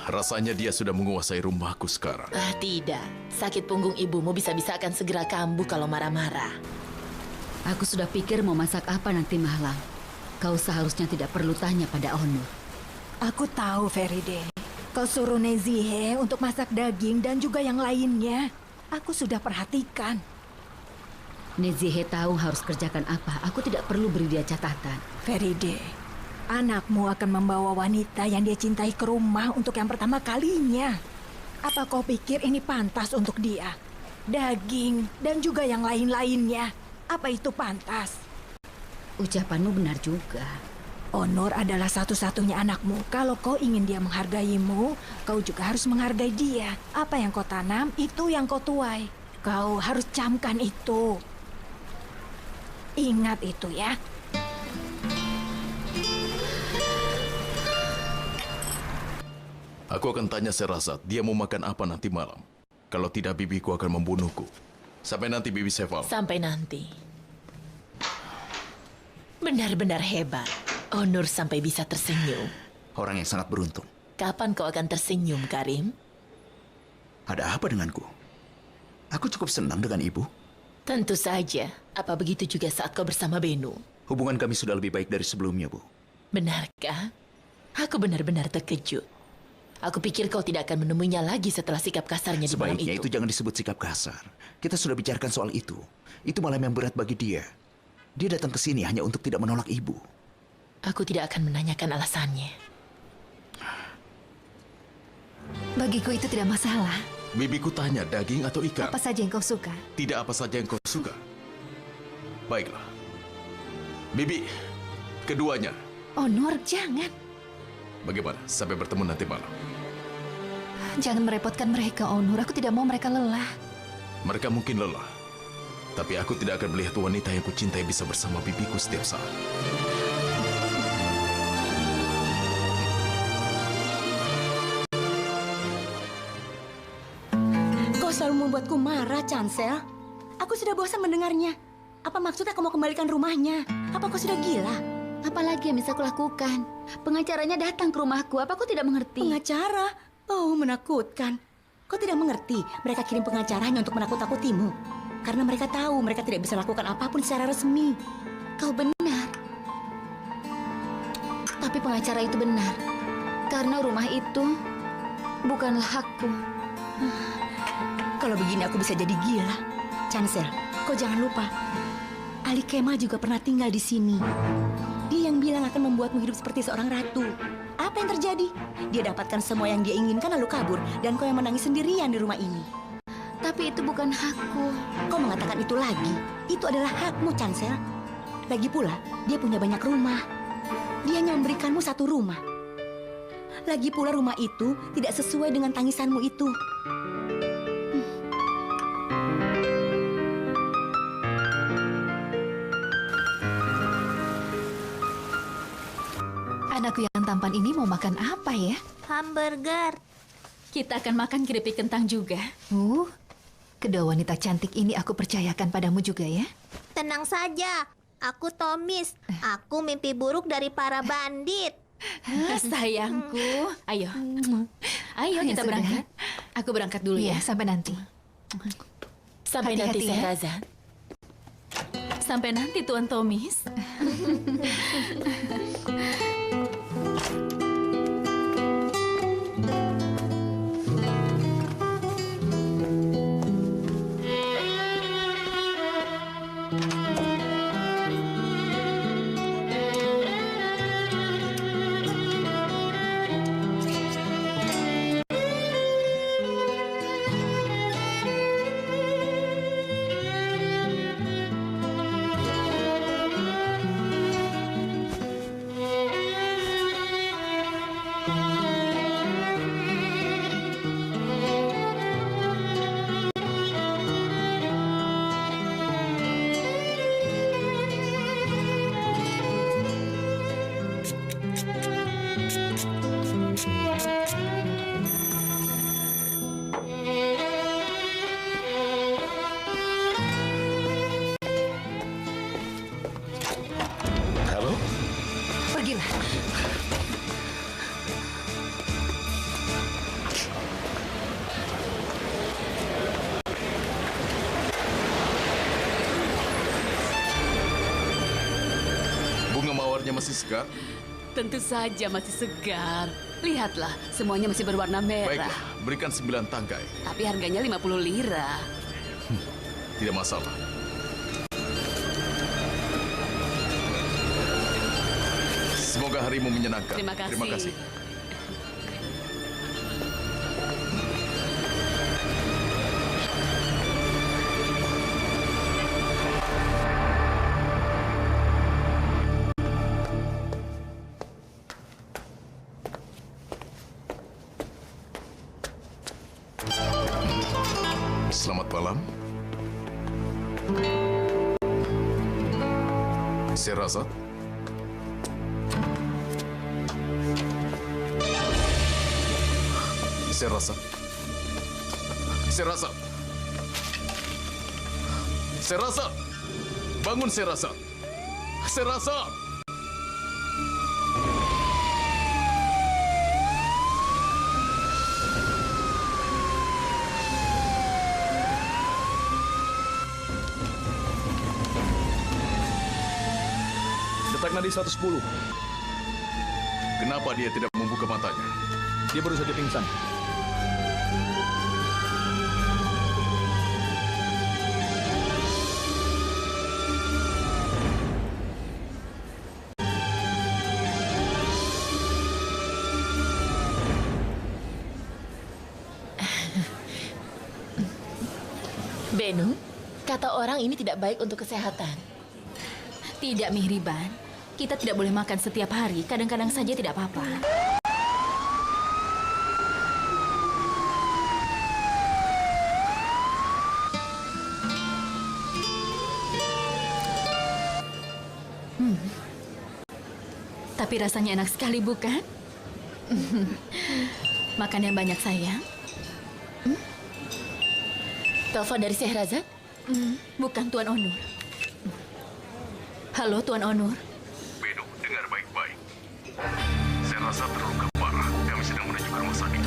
rasanya dia sudah menguasai rumahku sekarang. Tidak. Sakit punggung ibumu bisa-bisa akan segera kambuh kalau marah-marah. Aku sudah pikir mau masak apa nanti malam. Kau seharusnya tidak perlu tanya pada Onur. Aku tahu, Feride. Kau suruh Nezihe untuk masak daging dan juga yang lainnya. Aku sudah perhatikan. Nezihe tahu harus kerjakan apa. Aku tidak perlu beri dia catatan. Feride, anakmu akan membawa wanita yang dia cintai ke rumah untuk yang pertama kalinya. Apa kau pikir ini pantas untuk dia? Daging dan juga yang lain-lainnya. Apa itu pantas? Ucapanmu benar juga. Onur adalah satu-satunya anakmu. Kalau kau ingin dia menghargaimu, kau juga harus menghargai dia. Apa yang kau tanam, itu yang kau tuai. Kau harus camkan itu. Ingat itu ya. Aku akan tanya Sherazad, dia mau makan apa nanti malam. Kalau tidak, bibiku akan membunuhku. Sampai nanti, Bibi Seval. Sampai nanti. Benar-benar hebat. Onur sampai bisa tersenyum. Orang yang sangat beruntung. Kapan kau akan tersenyum, Karim? Ada apa denganku? Aku cukup senang dengan ibu. Tentu saja. Apa begitu juga saat kau bersama Benu? Hubungan kami sudah lebih baik dari sebelumnya, Bu. Benarkah? Aku benar-benar terkejut. Aku pikir kau tidak akan menemuinya lagi setelah sikap kasarnya di malam Sebaiknya itu. itu jangan disebut sikap kasar. Kita sudah bicarakan soal itu. Itu malam yang berat bagi dia. Dia datang ke sini hanya untuk tidak menolak ibu. Aku tidak akan menanyakan alasannya. Bagiku itu tidak masalah. Bibiku tanya daging atau ikan. Apa saja yang kau suka. Tidak apa saja yang kau suka. Baiklah. Bibi, keduanya. Onur, jangan. Bagaimana? Sampai bertemu nanti malam. Jangan merepotkan mereka, Onur. Aku tidak mau mereka lelah. Mereka mungkin lelah. Tapi aku tidak akan melihat wanita yang kucintai bisa bersama bibiku setiap saat. Kau selalu membuatku marah, Chancel. Aku sudah bosan mendengarnya. Apa maksudnya kau mau kembalikan rumahnya? Apa kau sudah gila? Apalagi yang bisa kulakukan? Pengacaranya datang ke rumahku. Apa kau tidak mengerti? Pengacara? Oh, menakutkan. Kau tidak mengerti. Mereka kirim pengacara hanya untuk menakut-nakutimu. Karena mereka tahu mereka tidak bisa lakukan apapun secara resmi. Kau benar. Tapi pengacara itu benar. Karena rumah itu bukanlah hakku. Kalau begini aku bisa jadi gila. Chancel, kau jangan lupa. Ali Kemal juga pernah tinggal di sini. Dia yang bilang akan membuatmu hidup seperti seorang ratu. Apa yang terjadi? Dia dapatkan semua yang dia inginkan lalu kabur. Dan kau yang menangis sendirian di rumah ini. Tapi itu bukan hakku. Kau mengatakan itu lagi. Itu adalah hakmu, Chancel. Lagi pula, dia punya banyak rumah. Dia hanya memberikanmu satu rumah. Lagi pula rumah itu tidak sesuai dengan tangisanmu itu. Anakku yang tampan ini mau makan apa ya? Hamburger. Kita akan makan keripik kentang juga. Kedua wanita cantik ini aku percayakan padamu juga ya. Tenang saja. Aku Tomis. Aku mimpi buruk dari para bandit. Sayangku. Ayo. Ayo Ya kita sudah. berangkat. Aku berangkat dulu Iya, ya. sampai nanti. Sampai nanti, Hati-hati ya. Sherazad. Sampai nanti, Tuan Tomis. Halo? Pergilah. Bunga mawarnya masih segar? Tentu saja masih segar. Lihatlah, semuanya masih berwarna merah. Baiklah, berikan 9 tangkai. Tapi harganya 50 lira. Tidak masalah. harimu menyenangkan. Terima kasih. Terima kasih. Selamat malam. Sherazad. Sherazad. Sherazad. Sherazad. Bangun, Sherazad. Sherazad. Detak nadi 110. Kenapa dia tidak membuka matanya? Dia baru saja pingsan. Benu, kata orang ini tidak baik untuk kesehatan. Tidak, Mihriban. Kita tidak boleh makan setiap hari. Kadang-kadang saja tidak apa-apa. Tapi rasanya enak sekali, bukan? Makan yang banyak, sayang. Telepon dari Sherazad? Bukan, Tuan Onur. Halo, Tuan Onur. Beno, dengar baik-baik. Sherazad terluka parah. Kami sedang menuju ke rumah sakit.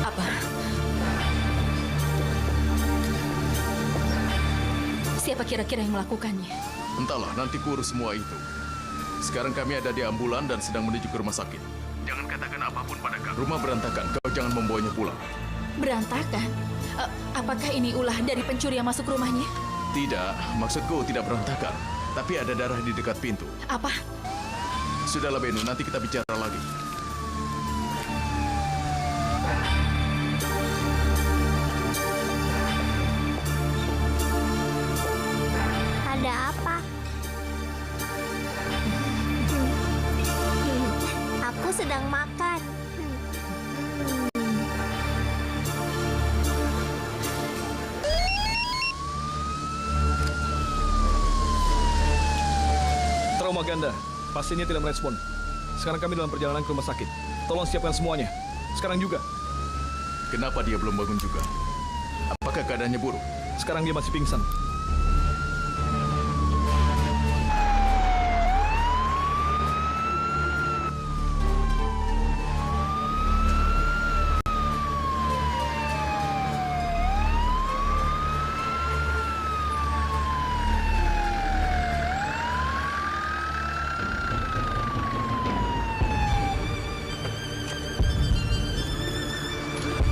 Apa? Siapa kira-kira yang melakukannya? Entahlah, nanti kurus semua itu. Sekarang kami ada di ambulan dan sedang menuju ke rumah sakit. Jangan katakan apapun pada kami. Rumah berantakan, kau jangan membawanya pulang. Berantakan? Apakah ini ulah dari pencuri yang masuk rumahnya? Tidak, maksudku tidak berantakan. Tapi ada darah di dekat pintu. Apa? Sudahlah, Benu, nanti kita bicara lagi. Ada apa? Aku sedang makan. Trauma ganda. Pasiennya tidak merespon. Sekarang kami dalam perjalanan ke rumah sakit. Tolong siapkan semuanya. Sekarang juga. Kenapa dia belum bangun juga? Apakah keadaannya buruk? Sekarang dia masih pingsan.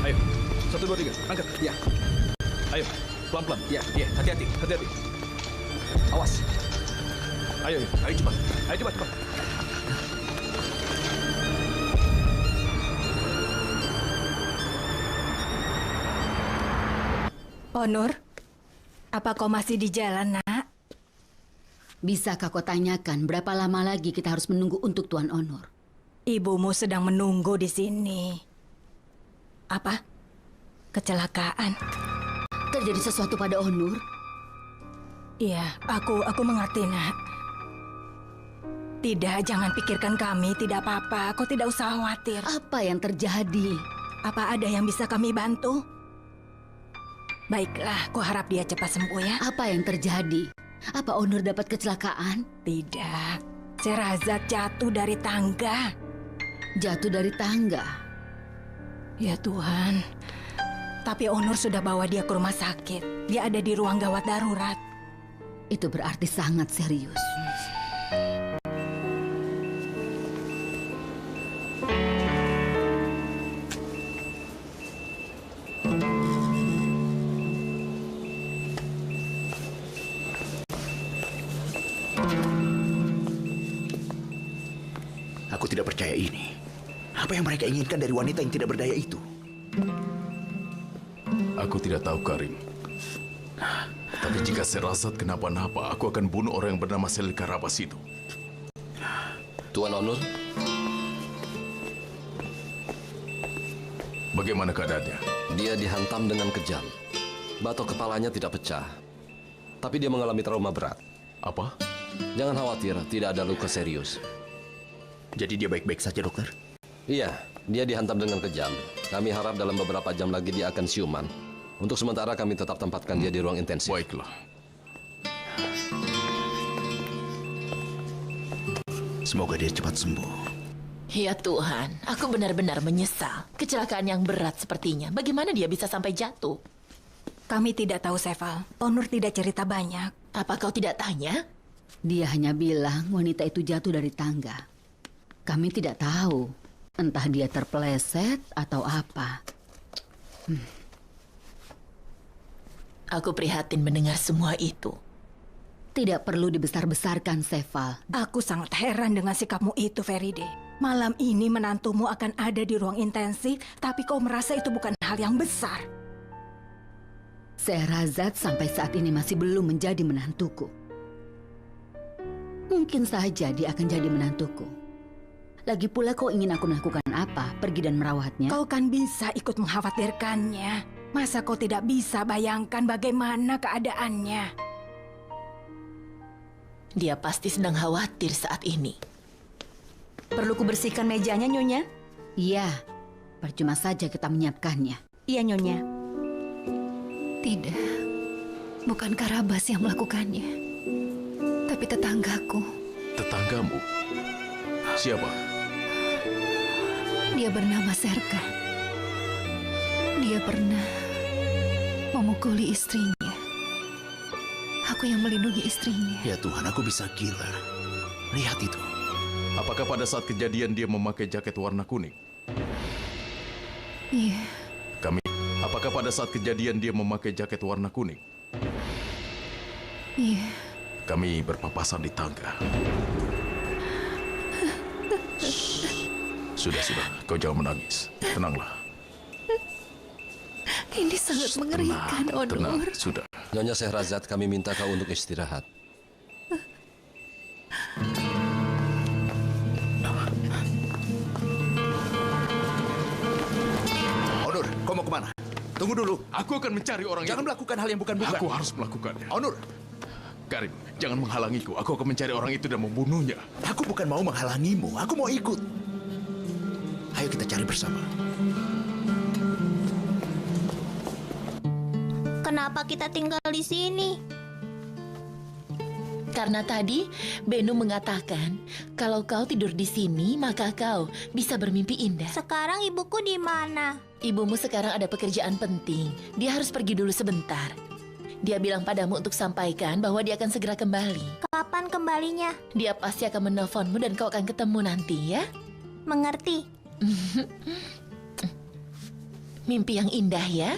Ayo, 1, 2, 3, angkat. Ya. Ayo, pelan-pelan. Ya, ya, hati-hati, hati-hati. Awas. Ayo, ayo cepat. Ayo cepat, cepat. Onur, apa kau masih di jalan, Nak? Bisakah kau tanyakan berapa lama lagi kita harus menunggu untuk Tuan Onur? Ibumu sedang menunggu di sini. Apa? Kecelakaan? Terjadi sesuatu pada Onur? Iya, aku mengerti, Nak. Tidak, jangan pikirkan kami. Tidak apa-apa. Kau tidak usah khawatir. Apa yang terjadi? Apa ada yang bisa kami bantu? Baiklah, ku harap dia cepat sembuh ya. Apa yang terjadi? Apa Onur dapat kecelakaan? Tidak. Sherazad jatuh dari tangga. Jatuh dari tangga? Ya Tuhan. Tapi Onur sudah bawa dia ke rumah sakit. Dia ada di ruang gawat darurat. Itu berarti sangat serius. Aku tidak percaya ini. Apa yang mereka inginkan dari wanita yang tidak berdaya itu? Aku tidak tahu, Karim. Tapi jika Sherazad kenapa-napa, aku akan bunuh orang yang bernama Selil Karabas itu. Tuan Onur, bagaimana keadaannya? dia dihantam dengan kejam. Batok kepalanya tidak pecah. Tapi dia mengalami trauma berat. Apa? Jangan khawatir, tidak ada luka serius. Jadi dia baik-baik saja, dokter? Iya, dia dihantam dengan kejam. Kami harap dalam beberapa jam lagi dia akan siuman. Untuk sementara kami tetap tempatkan dia di ruang intensif. Baiklah. Semoga dia cepat sembuh. Ya Tuhan, aku benar-benar menyesal. Kecelakaan yang berat sepertinya. Bagaimana dia bisa sampai jatuh? Kami tidak tahu, Seval. Onur tidak cerita banyak. Apa kau tidak tanya? Dia hanya bilang wanita itu jatuh dari tangga. Kami tidak tahu. Entah dia terpeleset atau apa. Aku prihatin mendengar semua itu. Tidak perlu dibesar-besarkan, Seval. Aku sangat heran dengan sikapmu itu, Feride. Malam ini menantumu akan ada di ruang intensif, tapi kau merasa itu bukan hal yang besar. Sherazad sampai saat ini masih belum menjadi menantuku. Mungkin saja dia akan jadi menantuku. Lagi pula kau ingin aku melakukan apa? Pergi dan merawatnya? Kau kan bisa ikut mengkhawatirkannya. Masa kau tidak bisa bayangkan bagaimana keadaannya? Dia pasti sedang khawatir saat ini. Perlu kubersihkan mejanya, Nyonya? Iya, percuma saja kita menyiapkannya. Iya, Nyonya. Tidak, bukan Karabas yang melakukannya, tapi tetanggaku. Tetanggamu? Siapa? Dia bernama Serkan. Dia pernah memukuli istrinya. Aku yang melindungi istrinya. Ya Tuhan, aku bisa gila. Lihat itu. Apakah pada saat kejadian dia memakai jaket warna kuning? Iya. Apakah pada saat kejadian dia memakai jaket warna kuning? Iya. Kami berpapasan di tangga. Sudah, kau jangan menangis. Tenanglah. Ini sangat mengerikan, Onur. Tenang, sudah. Nyonya Sherazad, kami minta kau untuk istirahat. Onur, kau mau kemana? Tunggu dulu. Aku akan mencari orang Jangan itu. melakukan hal yang bukan-bukan. Aku harus melakukannya. Onur. Karim, jangan menghalangiku. Aku akan mencari orang itu dan membunuhnya. Aku bukan mau menghalangimu. Aku mau ikut. Ayo kita cari bersama. Kenapa kita tinggal di sini? Karena tadi Benu mengatakan kalau kau tidur di sini maka kau bisa bermimpi indah. Sekarang ibuku di mana? Ibumu sekarang ada pekerjaan penting. Dia harus pergi dulu sebentar. Dia bilang padamu untuk sampaikan bahwa dia akan segera kembali. Kapan kembalinya? Dia pasti akan menelponmu dan kau akan ketemu nanti ya. Mengerti? Mimpi yang indah ya.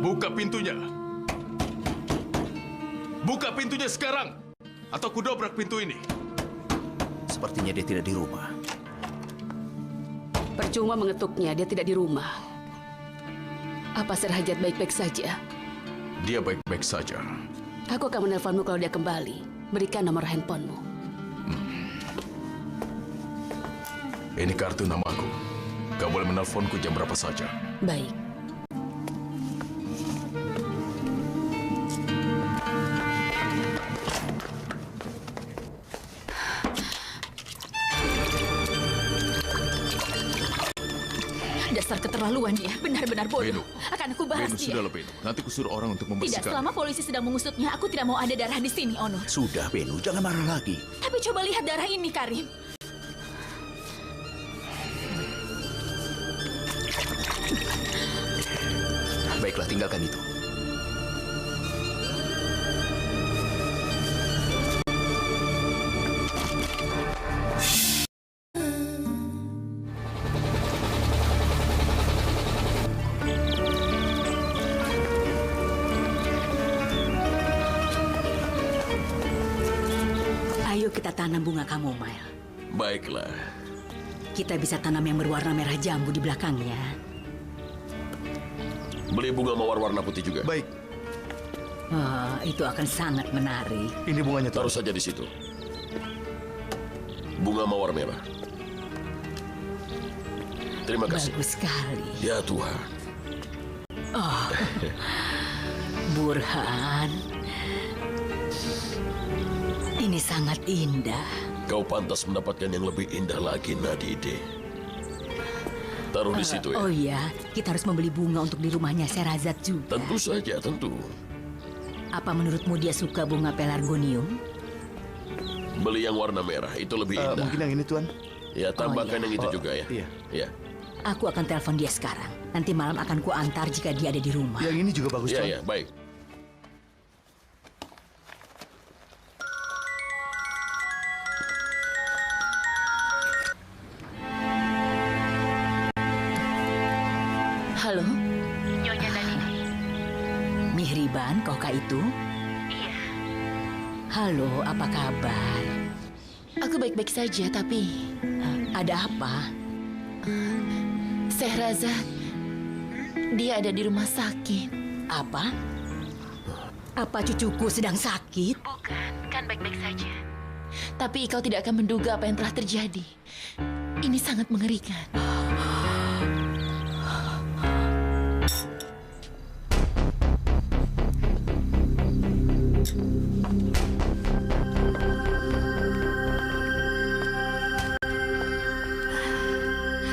Buka pintunya. Buka pintunya sekarang. Atau kudobrak pintu ini. Sepertinya dia tidak di rumah. Percuma mengetuknya, dia tidak di rumah. Apa Serhajat baik-baik saja? Dia baik-baik saja. Aku akan menelponmu kalau dia kembali. Berikan nomor handphonemu. Ini kartu namaku. Kau boleh menelponku jam berapa saja. Baik. Dasar keterlaluan dia, benar-benar bodoh. Benu. Akan aku bahas Benu, dia. sudahlah Benu. Nanti kusuruh orang untuk Tidak, membersihkan. selama polisi sedang mengusutnya, aku tidak mau ada darah di sini, Onur. Sudah, Benu. Jangan marah lagi. Tapi coba lihat darah ini, Karim. Baiklah, tinggalkan itu. tanam bunga kamomile. Baiklah. Kita bisa tanam yang berwarna merah jambu di belakangnya. Beli bunga mawar warna putih juga. Baik. Wah, itu akan sangat menarik. Ini bunganya, taruh saja di situ. Bunga mawar merah. Terima kasih. Bagus sekali. Ya Tuhan. Oh, Burhan. Ini sangat indah. Kau pantas mendapatkan yang lebih indah lagi, Nadide. Taruh di situ ya. Oh iya, kita harus membeli bunga untuk di rumahnya Sherazad juga. Tentu saja, tentu. Apa menurutmu dia suka bunga pelargonium? Beli yang warna merah, itu lebih indah. Mungkin yang ini, Tuan. Ya, tambahkan yang itu juga ya. Iya. Ya. Aku akan telepon dia sekarang. Nanti malam akan kuantar jika dia ada di rumah. Yang ini juga bagus, Tuan. Iya, baik. Halo? Nyonya Nadine. Mihriban, kaukah itu? Iya. Halo, apa kabar? Aku baik-baik saja, tapi... Ada apa? Sherazad, dia ada di rumah sakit. Apa? Apa cucuku sedang sakit? Bukan, kan baik-baik saja. Tapi kau tidak akan menduga apa yang telah terjadi. Ini sangat mengerikan.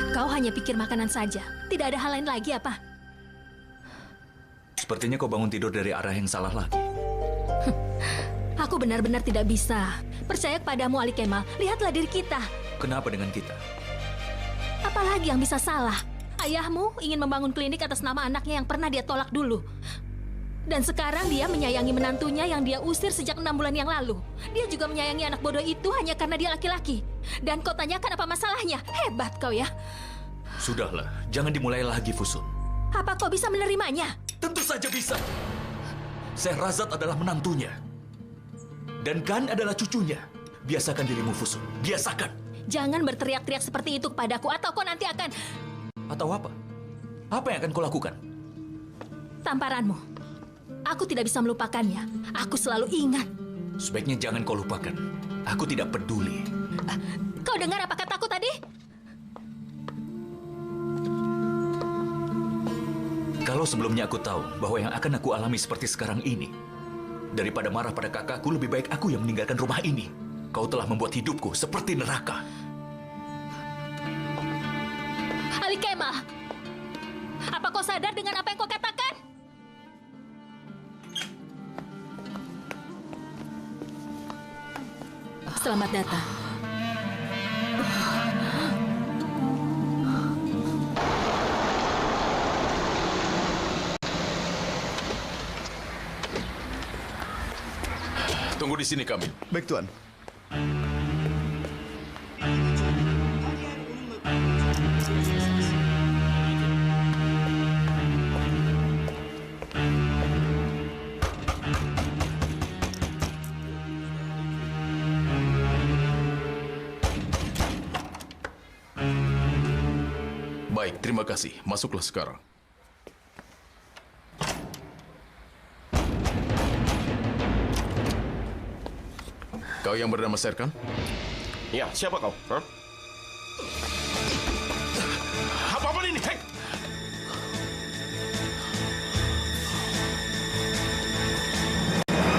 Kau hanya pikir makanan saja. Tidak ada hal lain lagi apa? Sepertinya kau bangun tidur dari arah yang salah lagi. Aku benar-benar tidak bisa percaya kepadamu, Ali Kemal. Lihatlah diri kita. Kenapa dengan kita? Apalagi yang bisa salah? Ayahmu ingin membangun klinik atas nama anaknya yang pernah dia tolak dulu. Dan sekarang dia menyayangi menantunya yang dia usir sejak 6 bulan yang lalu. Dia juga menyayangi anak bodoh itu hanya karena dia laki-laki. Dan kau tanyakan apa masalahnya? Hebat kau ya. Sudahlah, jangan dimulai lagi, Fusun. Apa kau bisa menerimanya? Tentu saja bisa. Sherazad adalah menantunya. Dan Khan adalah cucunya. Biasakan dirimu, Fusun. Biasakan. Jangan berteriak-teriak seperti itu kepadaku atau kau nanti akan... Atau apa? Apa yang akan kau lakukan? Tamparanmu. Aku tidak bisa melupakannya. Aku selalu ingat. Sebaiknya jangan kau lupakan. Aku tidak peduli. Kau dengar apa kataku tadi? Kalau sebelumnya aku tahu bahwa yang akan aku alami seperti sekarang ini, daripada marah pada kakakku, lebih baik aku yang meninggalkan rumah ini. Kau telah membuat hidupku seperti neraka. Ali Kemal, apa kau sadar dengan apa yang kau katakan? Selamat datang. Tunggu di sini, kami. Baik, Tuan. Baik, terima kasih. Masuklah sekarang. Kau yang bernama Serkan? Ya, siapa kau? Hah?